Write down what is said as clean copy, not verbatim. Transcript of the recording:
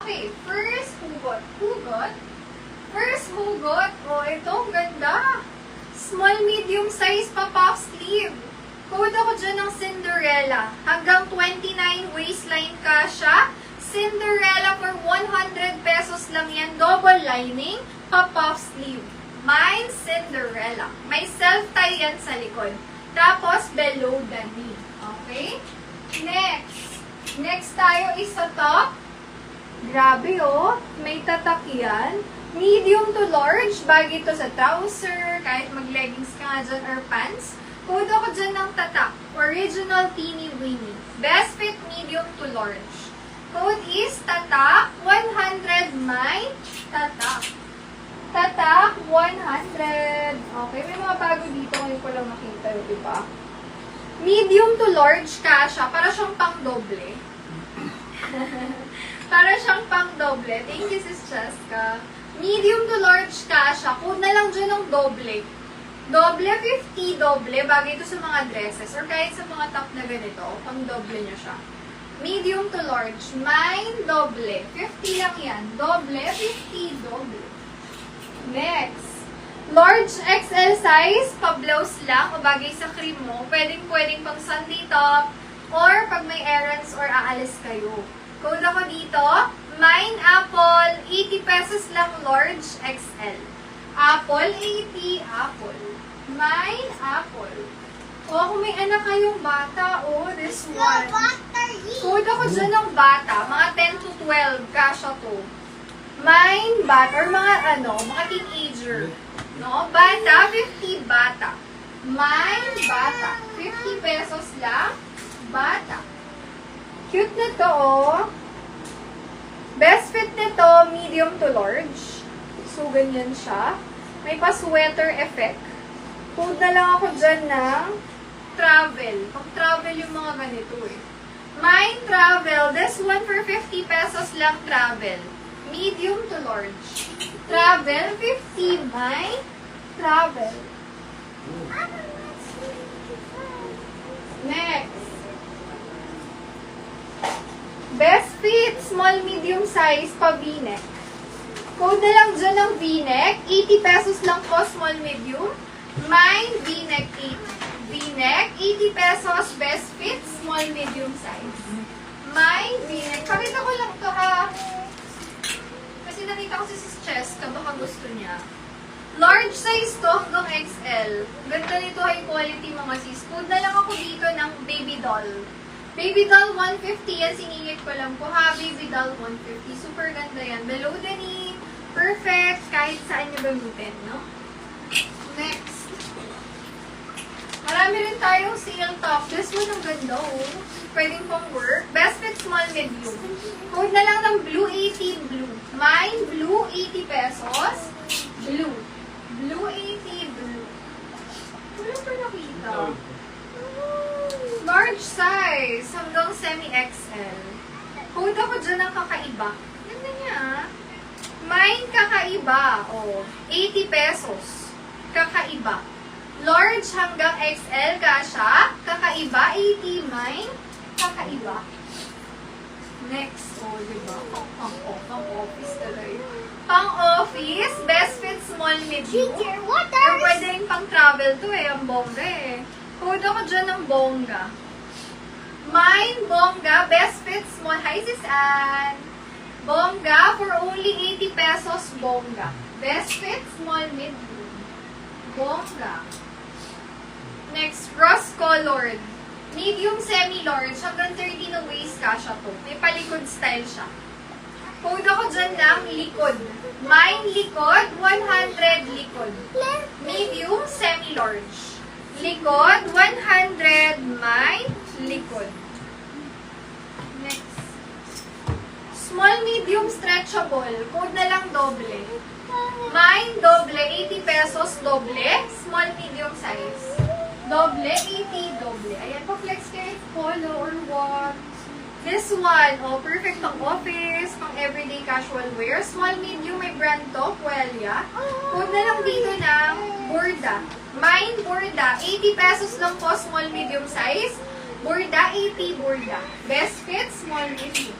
Okay, first hugot. First hugot. Oh, ito, ang ganda. Small, medium size pa puff sleeve. Code ako dyan ng Cinderella. Hanggang 29 waistline kasha. Cinderella for 100 pesos lang yan. Double lining, pa puff sleeve. Mine, Cinderella. May self-tie yan sa likod. Tapos, below the knee. Okay? Next tayo is sa top. Grabe oh, may tatak yan. Medium to large, bagay ito sa trouser, kahit mag-leggings ka nga dyan or pants. Code ako dyan ng tatak. Original teeny weeny. Best fit medium to large. Code is tatak 100 my tatak. Tatak 100. Okay, may mga bago dito. Ngayon ko lang makita, diba? Medium to large kasha. Para siyang pang doble. Para siyang pang doble. Thank you, Sis Cheska. Medium to large kasha. Code na lang dyan ng doble. Doble, 50 doble. Bagay ito sa mga dresses. Or kahit sa mga top na ganito. Pang doble nyo siya. Medium to large. Mine, doble. 50 lang yan. Doble, 50 doble. Next. Large XL size. Pa-blouse lang. O bagay sa cream mo. Pwedeng pang Sunday top. Or pag may errands or aalis kayo. Code ako dito, mine apple, 80 pesos lang large XL. Apple, 80, apple. Mine apple. O, kung may anak kayong bata, this one. Code ako dyan ng bata, mga 10 to 12, kasha to. Mine bata, or mga teenager. No? Bata, 50 bata. Mine bata, 50 pesos lang, bata. Cute na to, oh. Best fit nito, medium to large. So, ganyan siya. May pa-sweater effect. Code na lang ako dyan ng travel. Pag-travel yung mga ganito, eh. Mine travel. This one for 50 pesos lang travel. Medium to large. Travel, 50. Mine travel. Next. Best fit, small, medium size, pa V-neck. Code na lang dyan ng V-neck. 80 pesos lang po, small, medium. Mine, V-neck, 80. V-neck, 80 pesos, best fit, small, medium size. Mine, V-neck. Pakita ko lang to ha. Kasi nakita ko si Sis Cheska, baka gusto niya. Large size to hanggang XL. Ganda nito, high quality mga sis. Code na lang ako dito ng baby doll. Baby doll 150 yan, siningit ko lang po ha. Baby doll 150. Super ganda yan. Below the knee. Perfect. Kahit saan nyo gamitin, no? Next. Marami rin tayong sale top. This one ang ganda, oh. Pwedeng pang work. Best fit small medium. Code na lang ng blue 80 blue. Mine blue 80 pesos. Blue. Blue 80 blue. Wala pa nakita. Large size, hanggang semi-XL. Code ako dyan ng kakaiba. Ganda niya. Mine kakaiba. 80 pesos. Kakaiba. Large hanggang XL kasha. Kakaiba, 80. Mine, kakaiba. Next. Diba? Pang-office talaga. Pang-office, best fit small medium. Or pwede rin pang-travel to ang bongga eh. Code ako dyan ng bongga. Mine, bongga, best fit, small. Hi, Sis Ann. Bongga for only 80 pesos, bongga. Best fit, small, medium. Bongga. Next, rose-colored. Medium, semi-large. Hanggang 30 na waist kasha to. May palikod style siya. Code ako dyan ng likod. Mine, likod, 100 likod. Medium, semi-large. Likod, 100, mine, likod. Next. Small, medium, stretchable. Code na lang doble. Mine, doble, 80 pesos, doble. Small, medium size. Doble, 80, doble. Ayan, pa-flex kayo, polo or what. This one, perfect pang office, pang everyday casual wear. Small, medium, may brand to, Puelia. Code na lang dito ng Burda. Mine, Burda. 80 pesos lang po, small, medium size. Burda, 80, Burda. Best fit, small, medium.